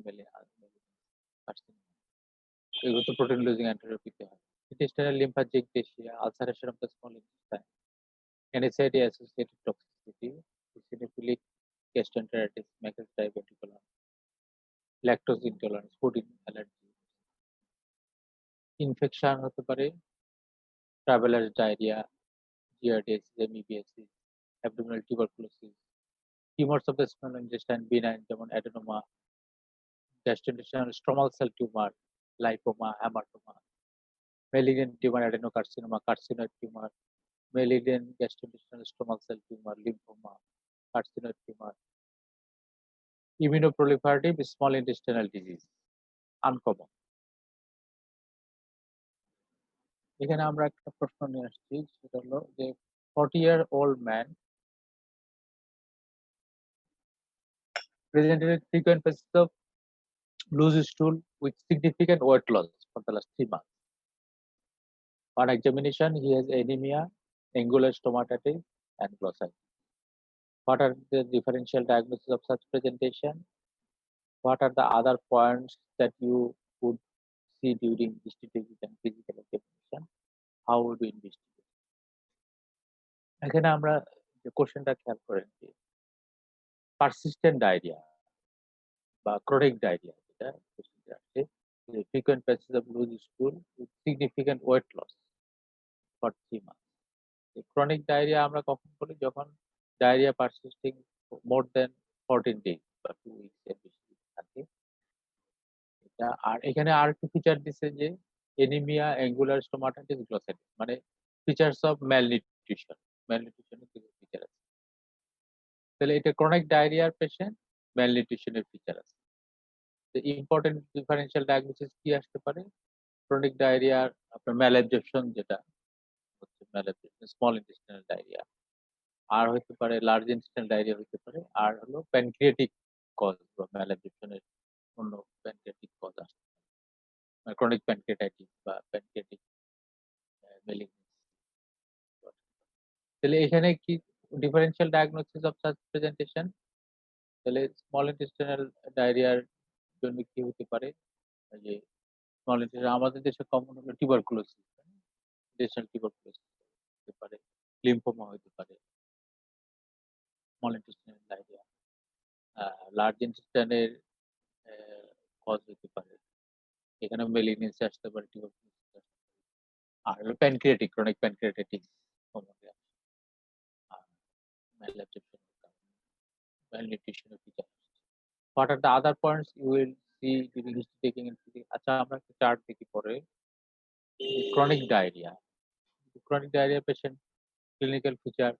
এগুলো তো protein losing এন্টেরোপ্যাথিতে হয়। intestinal lymphatic dysphagia, ulceration of the small intestine, anxiety associated toxicity, eosinophilic gastroenteritis, Meckel's diverticulum, lactose intolerance, food allergy, infection হতে পারে, traveler's diarrhea, giardiasis, amoebiasis, abdominal tuberculosis, tumors of the small intestine benign যেমন adenoma, gastrointestinal stromal cell tumor, lipoma, hematoma, malignant tumor, adenocarcinoma, carcinoid tumor, malignant gastrointestinal stromal cell tumor, lymphoma, carcinoid tumor, immunoproliferative small intestinal disease, uncommon। এখানে আমরা একটা প্রশ্ন নিয়ে আসছি, সেটা হলো যে 40-year-old man presented with frequent phases of loose stool with significant weight loss for the last 3 months. On examination, he has anemia, angular stomatitis, and glossitis. What are the differential diagnosis of such presentation? What are the other points that you would see during histopathology and physical examination? How would you investigate? এখানে আমরা যে কোশ্চেনটা খেয়াল করেন যে persistent diarrhoea বা chronic diarrhoea, যেটা কোশ্চেনটা আছে, frequent patches of loose stool with significant weight loss for 3 months. Chronic diarrhoea আমরা কখন বলি? যখন ডায়রিয়া পারসিস্টিং মোর দেন 14 days বা 2 weeks এর বেশি থাকে। এটা আর এখানে আরেকটা ফিচার দিছে যে এনিমিয়া, অ্যাঙ্গুলার স্টোমাটাইটিস, গ্লসাইটিস, মানে ফিচারস অফ ম্যালনিউট্রিশন, ম্যালনিউট্রিশনের কিছু ফিচার আছে। তাহলে এটা ক্রনিক ডায়রিয়ার পেশেন্ট, ম্যালনিউট্রিশনের ফিচার আছে। তো ইম্পর্টেন্ট ডিফারেনশিয়াল ডায়াগনোসিস কি আসতে পারে? ক্রনিক ডায়রিয়ার আপনার ম্যালঅ্যাবজর্পশন, যেটা হচ্ছে ম্যালঅ্যাবজর্পশন, স্মল ইন্টেস্টাইনাল ডায়রিয়া, আর হতে পারে লার্জ ইন্টেস্টাইনাল ডায়রিয়া হতে পারে, আর হলো প্যানক্রিয়াটিক কজ বা ম্যালঅ্যাবজর্পশনের অন্য প্যানক্রিয়াটিক কজ আসতে পারে, ক্রনিক প্যানক্রিয়াটাইটিস বা প্যানক্রিয়াটিক মেলিগনেন্সি। তাহলে এখানে কি differential diagnosis of such presentation, তাহলে স্মল ইন্টেস্টাইনাল ডায়রিয়ার জন্য কি হতে পারে? এই যে স্মল ইন্টেস্টাইন আমাদের দেশে কমন হলো টিউবারকুলোসিস, ইন্টেস্টাইনাল টিউবারকুলোসিস হতে পারে, লিম্ফোমা হতে পারে, স্মল ইন্টেস্টাইনাল ডায়রিয়া, লার্জ ইন্টেস্টাইনের কজ হতে পারে, এখানে মেলিগনেন্সি আসতে পারে, টিউবারকুলোসিস আসতে পারে। আর হলো প্যানক্রিয়াটিক, ক্রনিক প্যানক্রিয়াটাইটিস কমনলি আসে। আর malabsorption, malnutrition এর feature আসছে। What are the other points you will see during history taking and treating? আচ্ছা, আমরা একটা চার্ট দেখি পরে। Chronic diarrhoea, chronic diarrhoea patient clinical feature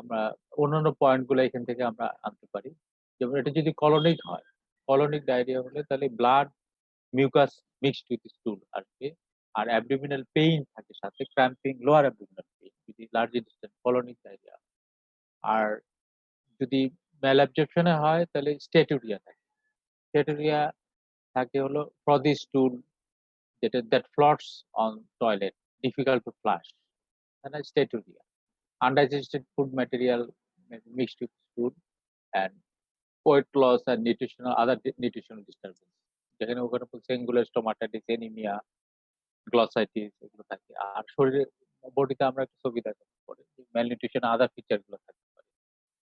আমরা অন্যান্য পয়েন্ট গুলো এখান থেকে আমরা আনতে পারি। যেমন এটা যদি কলোনিক হয়, কলোনিক ডায়রিয়া হলে তাহলে blood mucus mixed with stool আসবে, আর অ্যাবডোমিনাল পেইন থাকে সাথে, ক্র্যাম্পিং, লোয়ার অ্যাবডোমিনাল পেইন যদি লার্জ ইন্টেস্টাইন কলোনিক ডায়রিয়া। আর যদি ম্যালঅ্যাবজর্পশনে হয় তাহলে স্টেটুরিয়া থাকে। স্টেটুরিয়া থাকে হলো ফ্রদি স্টুল, যেটা that floats on toilet, difficult to flush, মানে steatorrhoea. Undigested food material mixed with food and weight loss and nutritional other nutritional disturbance, যেখানে ওখানে বলছে অ্যাঙ্গুলার স্টোমাটাইটিস, এনিমিয়া, গ্লসাইটিস এগুলো থাকে। আর শরীরে বডিতে আমরা একটা ছবি দেখাতে পারি, ম্যালনিউট্রিশন আদার ফিচার গুলো থাকতে পারে,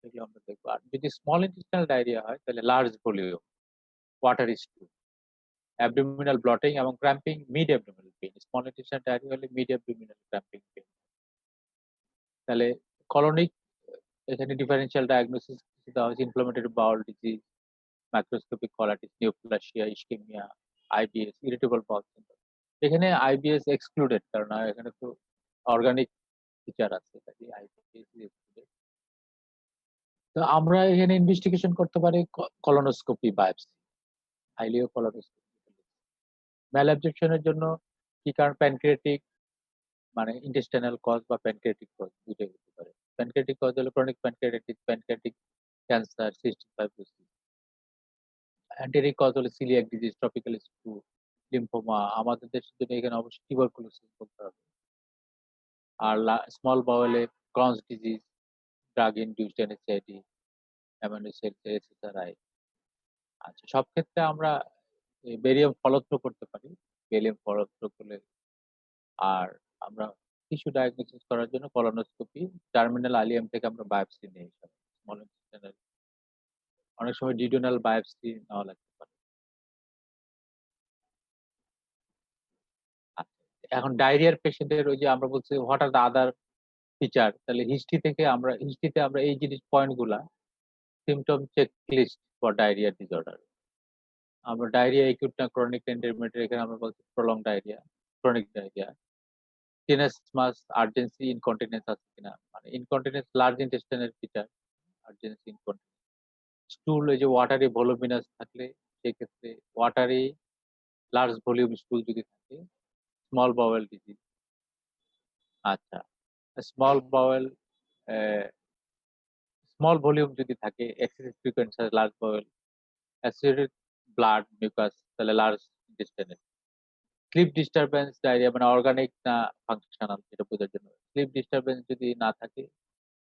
সেগুলো আমরা দেখবো। আর যদি স্মল ইন্টেস্টাইনাল ডায়রিয়া হয় তাহলে large volume, water stool, abdominal bloating এবং cramping, mid abdominal pain. Small intestinal diarrhoea হলে মিড অ্যাবডোমিনাল ক্র্যাম্পিং পেইন। তাহলে কলোনিক, এখানে ডিফারেনশিয়াল ডায়াগনোসিস দেওয়া হয়েছে inflammatory bowel disease, microscopic colitis, neoplasia, ischaemia, IBS, irritable bowel syndrome. এখানে IBS excluded, কারণ এখানে তো অর্গানিক ফিচার আছে, তাই আইবিএস এক্সক্লুডেড। তো আমরা এখানে ইনভেস্টিগেশন করতে পারি কলোনোস্কোপি, বায়োপসি, হাইলিও কলোনোস্কোপি। ম্যালঅ্যাবজর্পশনের জন্য কি কারণ? প্যানক্রিয়াটিক মানে ইন্টেস্টাইনাল কজ বা প্যানক্রিয়াটিক কজ দুটোই হতে পারে। প্যানক্রিয়াটিক কজ হলো chronic pancreatitis, pancreatic cancer, cystic fibrosis. Enteric cause হলো coeliac disease, tropical sprue, lymphoma. আমাদের দেশের জন্য এখানে অবশ্যই টিউবারকুলোসিস বলতে হবে। আর স্মল বাওয়েলে Crohn's disease, drug induced NSAID, অ্যামাইনোসেল এসএসআরআই। আচ্ছা, সব ক্ষেত্রে আমরা বেরিয়াম ফলোথ্রু করতে পারি, বেরিয়াম ফলোথ্রু করলে। আর আমরা টিস্যু ডায়াগনোসিস করার জন্য কলোনোস্কোপি, টার্মিনাল আলিয়াম থেকে আমরা বায়োপসি নিই। স্মল ইন্টেস্টাইনাল অনেক সময় ডিউডেনাল বায়োপসি নেওয়া লাগতে পারে। আচ্ছা, এখন ডায়রিয়ার পেশেন্টের ওই যে আমরা বলছি what are the other feature, তাহলে হিস্ট্রিতে আমরা এই জিনিস পয়েন্টগুলা, symptom check list for diarrhoea disorder. আমরা ডায়রিয়া একিউট না ক্রনিক ইন্টারমিডিয়েট, এখানে আমরা বলছি prolong diarrhoea, chronic diarrhoea. Tenesmus, urgency, incontinence আছে কিনা, মানে ইনকন্টিনেন্স লার্জ ইন্টেস্টাইনের ফিচার, আর্জেন্সি, ইনকন্টিনেন্স। স্টুল, এই যে ওয়াটারি ভলিউমিনাস থাকলে সেক্ষেত্রে ওয়াটারি লার্জ ভলিউম স্টুল যদি থাকে, স্মল বাওয়েল ডিজিজ। আচ্ছা, স্মল বাওয়েল স্মল ভলিউম যদি থাকে, excessive frequency large bowel, acidic blood mucus, তাহলে লার্জ ইন্টেস্টাইনের। স্লিপ ডিস্টারবেন্স ডায়রিয়া মানে অর্গানিক না ফাংশনাল, যেটা বোঝার জন্য স্লিপ ডিস্টারবেন্স যদি না থাকে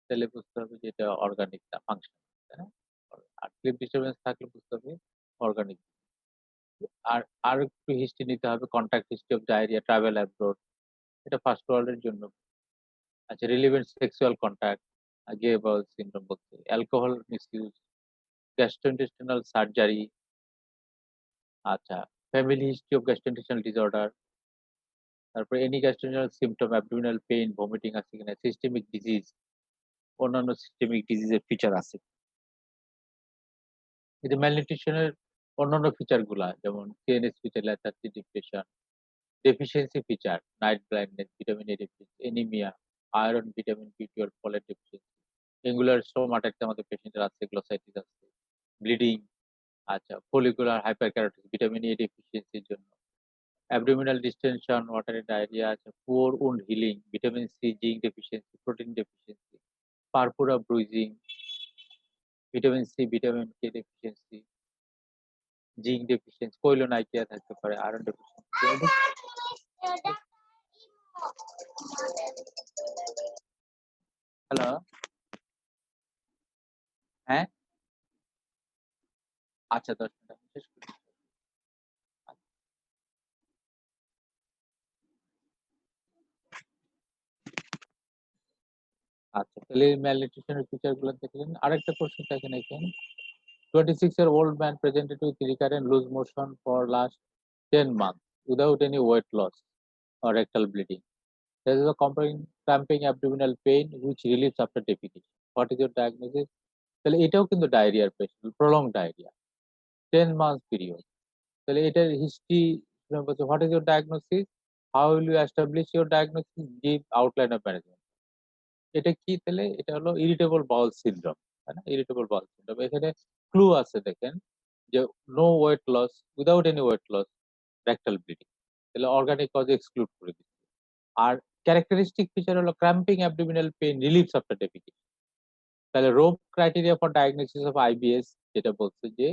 তাহলে বুঝতে হবে যে এটা অর্গানিক না ফাংশনাল, তাই না? আর স্লিপ ডিস্টারবেন্স থাকলে বুঝতে হবে অর্গানিক। আর আরো একটু হিস্ট্রি নিতে হবে, contact history of diarrhoea, travel abroad, এটা ফার্স্ট ওয়ার্ল্ডের জন্য। আচ্ছা, relevant sexual contact, gay bowel syndrome বলতে, অ্যালকোহল মিসইউজ, গ্যাস্ট্রোইন্টেস্টিনাল সার্জারি। আচ্ছা, family history of gastrointestinal disorder, তারপর any gastrointestinal symptom, abdominal pain, vomiting আছে কিনা, সিস্টেমিক ডিজিজ, অন্যান্য সিস্টেমিক ডিজিজের ফিচার আছে। কিন্তু ম্যালনিউট্রিশনের অন্যান্য ফিচার গুলা যেমন CNS feature, lethargy, depression, deficiency feature, night blindness, vitamin A deficiency, anaemia, iron, vitamin বি12, ফলেট ডেফিসিয়েন্সি, এঙ্গুলার স্টোমাটাইটিস আমাদের পেশেন্টের আছে, গ্লোসাইটিস আছে, ব্লিডিং। আচ্ছা, ফলিকুলার হাইপারক্যারোটিস, ভিটামিন এ ডেফিসিয়েন্সির জন্য, অ্যাবডোমিনাল ডিস্টেনশন, ওয়াটারি ডায়রিয়া আছে, poor wound healing, vitamin C, zinc deficiency, protein deficiency, purpura bruising, vitamin C, vitamin K deficiency, zinc deficiency, koilonychia থাকতে পারে, আয়রন ডেফিসিয়েন্সি। হ্যালো। হ্যাঁ আচ্ছা 10 minute আমি শেষ করি। আচ্ছা তাহলে ম্যালনিউট্রিশনের ফিচার গুলো দেখলেন। আরেকটা কোশ্চেন দেখেন এখানে 26-year-old man presented with recurrent loose motion for last 10 months without any weight loss or rectal bleeding. There is a cramping abdominal pain which relieves after defecation. What is your diagnosis? তাহলে এটাও কিন্তু ডায়রিয়ার patient, prolong diarrhoea 10 months period. তাহলে এটার history বলছে what is your diagnosis, how will you establish your diagnosis, give outline of management. এটা কি তাহলে এটা হলো ইরিটেবল বাউল সিনড্রোম, তাই না? ইরিটেবল বাউল সিনড্রোম এখানে ক্লু আছে দেখেন যে no weight loss, without any weight loss, rectal bleeding, তাহলে অর্গানিক কজ এক্সক্লুড করে দিচ্ছে। আর ক্যারেক্টারিস্টিক ফিচার হলো cramping abdominal pain relieves after defecation. তাহলে Rome criteria for diagnosis of IBS যেটা বলছে যে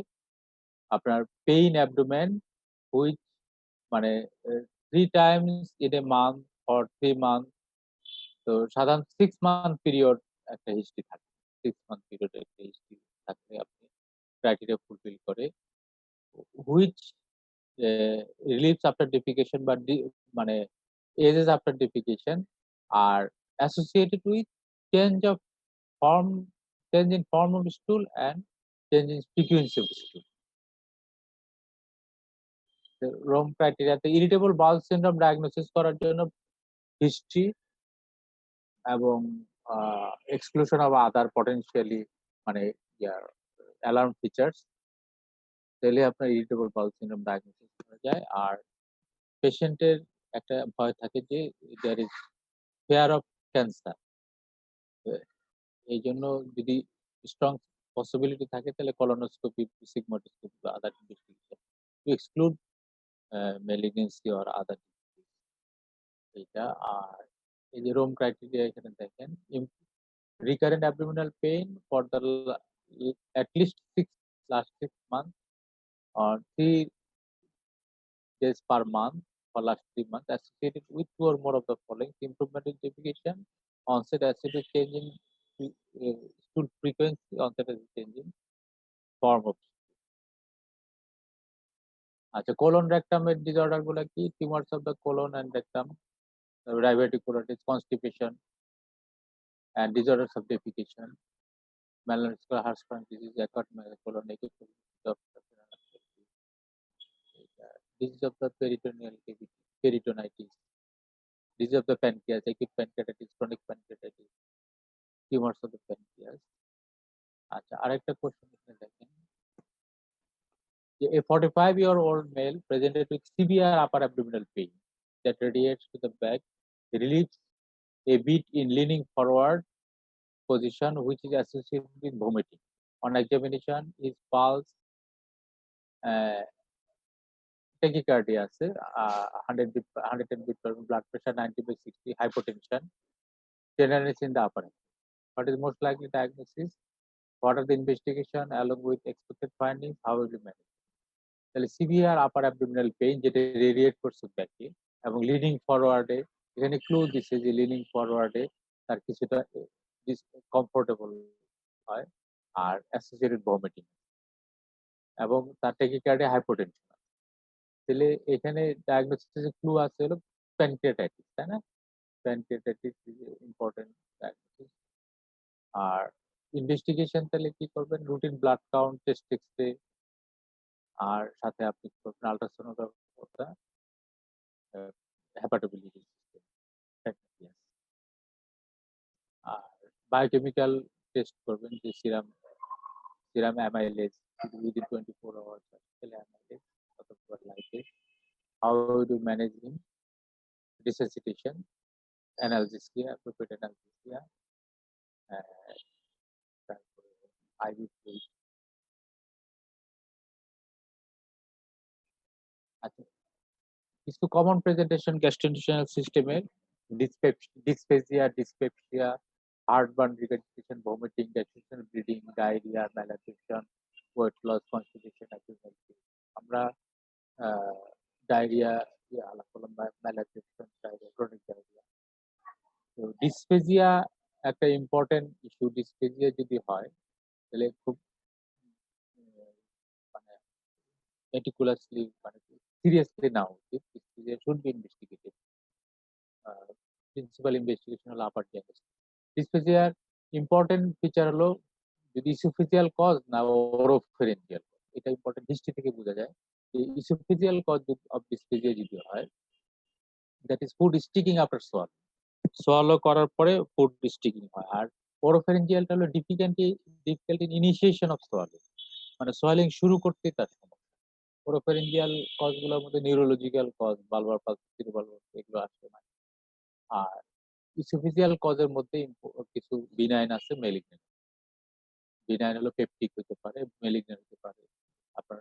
আপনার পেইন অ্যাবডোমেন হুইচ মানে 3 times in a month or 3 months। তো সাধারণ 6 মান্থ পিরিয়ড একটা হিস্ট্রি থাকে, 6 মান্থ পিরিয়ড একটা হিস্ট্রি থাকলে আপনি ক্রাইটেরিয়া ফুলফিল করে হুইচ রিলিফস আফটার ডেফিকেশন বা মানে এজেস আফটার ডেফিকেশন আর associated with change of form, change in form of stool and change in frequency of stool. Rome ক্রাইটেরিয়াতে ইরিটেবল বাউল সিনড্রোম ডায়াগনোসিস করার জন্য history এবং exclusion of other potentially মানে alarm features, তাহলে আপনার irritable bowel syndrome diagnosis করা যায়। আর পেশেন্টের একটা ভয় থাকে যে there is fear of cancer, এই জন্য যদি স্ট্রং পসিবিলিটি থাকে তাহলে কলোনোস্কোপি, সিগমোডোস্কোপি বা other investigation to exclude malignancy or other. এইটা আর এই যে রোম ক্রাইটেরিয়া এখানে দেখেন recurrent abdominal pain for the at least last 6 months or 3 days per month for last 3 months associated with 2 or more of the following: improvement in defecation, onset acidic change in stool frequency, onset acidic change in form of। আচ্ছা colon rectum এর disorder গুলো কি? tumors of the colon and rectum, diverticulitis, constipation and disorders of defecation, malnourishment, Hirschsprung disease, acute colonitis, disease of the peritoneal cavity, peritonitis, disease of the pancreas, acute pancreatitis, chronic pancreatitis, tumors of the pancreas। আচ্ছা আরেকটা question এখানে দেখেন যে a 45-year-old male presented with severe upper abdominal pain that radiates to the back, relieves a bit in leaning forward position which is associated with vomiting. On examination, his pulse tachycardia আছে 110 beat per minute, blood pressure 90/60, hypotension, tenderness in the upper end. What is most likely diagnosis? What are the investigation along with expected findings? How will you manage? তাহলে severe upper abdominal pain যেটা radiate করছে ব্যাকে এবং lining ফরওয়ার্ডে, এখানে clue দিছে যে lining ফরওয়ার্ডে তার কিছুটা কমফোর্টেবল হয় আর অ্যাসোসিয়েটেড ভমিটিং এবং তার ট্যাকিকার্ডিয়া হাইপোটেনশন। তাহলে এখানে ডায়াগনোসিসের ক্লু আছে হলো প্যানক্রিয়াটাইটিস, তাই না? Pancreatitis is important diagnosis. আর ইনভেস্টিগেশন তাহলে কি করবেন? Routine blood count, test X-ray, আর সাথে আপনি কি করবেন? আল্ট্রাসোনোগ্রাফটা, হেপাটোবিলিটি সিস্টেম, আর বায়োকেমিক্যাল টেস্ট করবেন যে সিরাম অ্যামাইলেজ উইদিন 24 আওয়ার্স তাহলে অ্যামাইলেজ অথবা lipase. How do manage him? resuscitation, analgesia, appropriate analgesia, তারপরে IV fluid। আচ্ছা কিছু কমন প্রেজেন্টেশন গ্যাস্ট্রোইন্টেস্টাইনাল সিস্টেমের dyspepsia, heartburn, regurgitation, vomiting, digestion, bleeding, diarrhea, malabsorption, weight loss, constipation, abdominal pain। আমরা diarrhoea আলাপ করলাম, malabsorption, diarrhea, chronic diarrhea। তো ডিসপেজিয়া একটা important issue. ডিসপেজিয়া যদি হয় তাহলে খুব মানে meticulously মানে সিরিয়াসলি নেওয়া উচিত। Dysphagia should be investigated. Principal investigation হলো আপার জিআই। ডিসপ্লেজিয়ার ইম্পর্টেন্ট ফিচার হলো যদি ইসোফেজিয়াল কজ না ওরোফেরেঞ্জিয়াল কজ, এটা ইম্পর্টেন্ট হিস্ট্রি থেকে বোঝা যায় যে ইসোফেজিয়াল কজ অফ ডিসপ্লেজিয়া যদি হয়, that is food sticking after swallow করার পরে ফুড স্টিকিং হয়। আর ওরোফেরেঞ্জিয়ালটা হলো difficulty in initiation of swallow, মানে সোয়ালিং শুরু করতে তার সময়। ওরোফেরেঞ্জিয়াল কজ গুলোর মধ্যে নিউরোলজিক্যাল কজ, বালবার পালস, সিরোবালবার এগুলো আসে না। আর ইসোফেজিয়াল কজের মধ্যে কিছু বিনাইন আছে, মেলিগন্যান্ট। বিনাইন হলো পেপটিক হতে পারে, মেলিগন্যান্ট হতে পারে, আপনার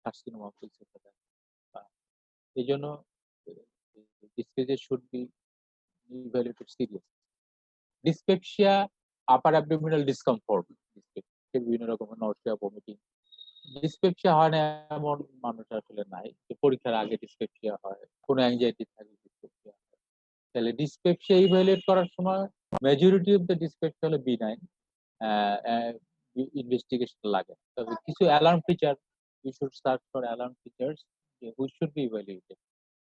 কার্সিনোমা হতে পারে। এই জন্য dysphagia should be evaluated serious. Dyspepsia, upper abdominal discomfort, বিভিন্ন রকমের নরসিয়া, ভমিটিং। ডিসপেপসিয়া হয় না এমন মানুষ আসলে নাই, যে পরীক্ষার আগে ডিসপেপসিয়া হয়, কোনো অ্যাংজাইটি থাকে ডিসপেপসিয়া হয়। তাহলে ডিসপেপসিয়া ইভালুয়েট করার সময় মেজরিটি অফ দ্য ডিসপেপসিয়া হলো বিনাইন, ইনভেস্টিগেশন লাগে। তবে কিছু alarm feature, you should search for alarm features which should be evaluated,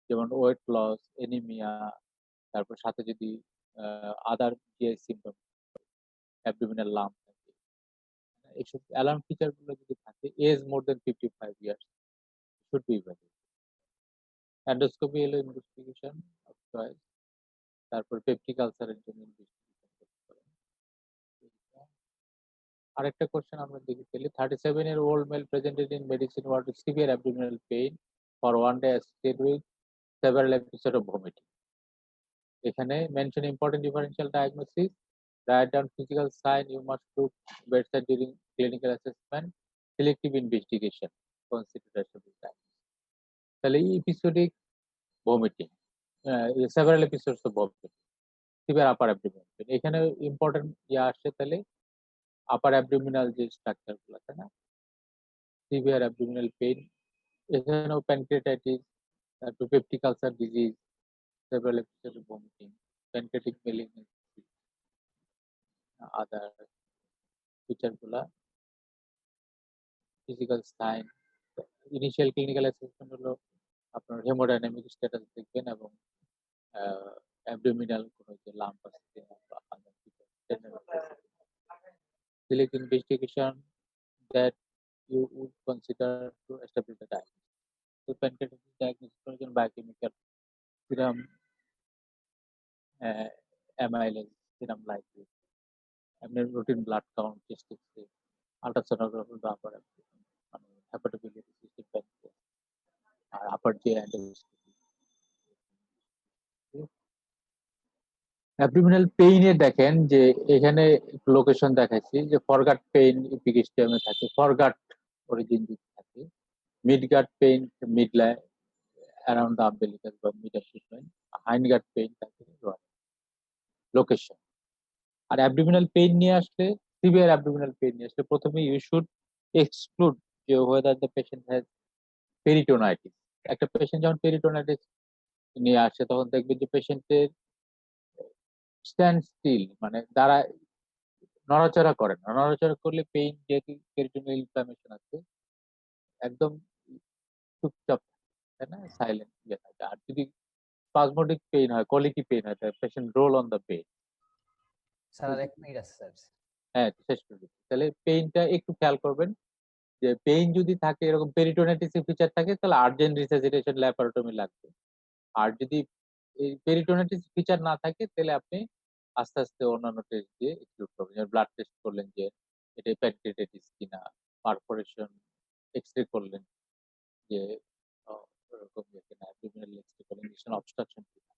যেমন ওয়েট লস, এনিমিয়া, তারপর সাথে যদি other GI symptom, abdominal lump থাকে, এইসব অ্যালার্ম ফিচার গুলো যদি থাকে, age more than 55 years should be evaluated. Endoscopy হলো ইনভেস্টিগেশন অফ চয়েস। তারপর পেপটিক আলসারের জন্য ইনভেস্টিগেশন করতে পারেন। আরেকটা কোশ্চেন আমরা দেখি তাহলে, 37-year-old male presented in medicine what is severe abdominal pain for 1 day associated with several episodes of vomiting. এখানে mention important differential diagnosis, write down physical sign, you must look bedside during clinical assessment, selective investigation considered as a diagnosis. তাহলে episodic vomiting, several episodes of vomiting, severe upper abdominal pain, এখানে important আসছে তাহলে upper abdominal যে structure গুলো আছে না, severe abdominal pain, এখানেও pancreatitis, তারপর peptic ulcer disease, several episode of vomiting, pancreatic malignancy, other feature গুলা, physical sign. Initial clinical assessment হলো আপনার হেমোডাইনামিক স্ট্যাটাস দেখবেন এবং অ্যাবডোমিনাল কোনো যে লাম্প আছে বা আদার feature. Select investigation that you would consider to establish the diagnosis. So pancreatitis diagnosis করার জন্য biochemical, serum amylase, serum lipase, আপনার রুটিন ব্লাড কাউন্ট টেস্ট করছে, আল্ট্রাসোনোগ্রাফি বা আপার মানে হেপাটোবিলিয়ারি সিস্টেম প্যানক্রিয়াস, আর আপার যে এন্ডোস্কোপি। অ্যাবডোমিনাল পেইনে দেখেন যে এখানে লোকেশন দেখাচ্ছি যে ফরগাট পেইন ইপিগেস্টিয়ামে থাকে, ফরগাট অরিজিন যদি থাকে, মিডগাট পেইন মিডলায় অ্যারাউন্ড দ্য আম্বেলিকাস বা মিডাল সিস্টেম, হাইন্ডগাট পেইন থাকে লোকেশন। আর অ্যাবডোমিনাল পেইন নিয়ে আসলে, সিভিয়ার অ্যাবডোমিনাল পেইন নিয়ে আসলে প্রথমে ইউ শুড এক্সক্লুড যে whether the patient has peritonitis. একটা পেশেন্ট যখন পেরিটোনাইটিস নিয়ে আসে তখন দেখবেন যে পেশেন্টের স্ট্যান্ড স্টিল, মানে দাঁড়ায়, নড়াচড়া করে না। নড়াচড়া করলে পেইন, যেহেতু পেরিটোনিয়াল ইনফ্লামেশন আছে, একদম চুপচাপ, তাই না, সাইলেন্ট ইয়ে থাকে। আর যদি স্পাজমোডিক পেইন হয়, কলিকি পেইন হয়, patient roll on the bed. Sir আর 1 মিনিট আছে স্যার। হ্যাঁ, শেষ করে দিচ্ছি। তাহলে পেইনটা একটু খেয়াল করবেন যে পেইন যদি থাকে, এরকম পেরিটোনাইটিস ফিচার থাকে, তাহলে আর্জেন্ট রিসাসিটেশন ল্যাপারোটমি লাগবে। আর যদি এই পেরিটোনাইটিস ফিচার না থাকে তাহলে আপনি আস্তে আস্তে অন্যান্য টেস্ট দিয়ে এক্সক্লুড করবেন। যেমন ব্লাড টেস্ট করলেন যে এটা প্যানক্রিয়াটাইটিস কিনা, পারফোরেশন, এক্সরে করলেন যে ওরকম ইয়ে কিনা, অ্যাবডোমিনাল এক্সরে করলেন, ইনজেকশন অবস্ট্রাকশন কিনা,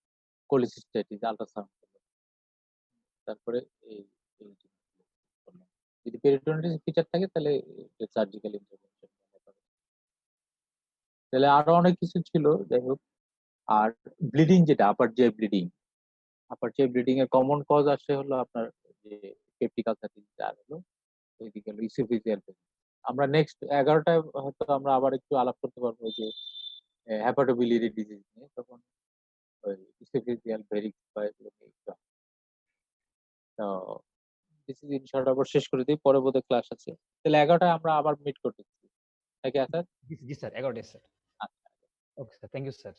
কোলিসিস্টাইটিস আল্ট্রাসাউন্ড করলেন, তারপরে এই এই জিনিসগুলো করলেন। যদি পেরিটোনাইটিস ফিচার থাকে তাহলে সার্জিক্যাল ইন্টারভেনশন হবে। তাহলে আরো অনেক কিছু ছিল, যাই হোক। আর ব্লিডিং, যেটা আপার জিআই ব্লিডিং, আপার জিআই ব্লিডিং এর কমন কজ আসে হলো আপনার যে পেপটিক আলসার, আর হলো এইদিকে হলো ইসোফেজিয়াল। আমরা নেক্সট 11টায় হয়তো আমরা আবার একটু আলাপ করতে পারবো যে হেপাটোবিলিয়ারি ডিজিজ নিয়ে, তখন ওই ইসোফেজিয়াল ভেরিক্স বা এগুলো নিয়ে একটু। তো ডিসিশন শর্ট আবার শেষ করে দিই, পরে বোধহয় ক্লাস আছে। তাহলে 11টায় আমরা আবার মিট করতেছি নাকি স্যার? জি স্যার, 11 ডেজ স্যার। আচ্ছা। Okay sir, thank you sir.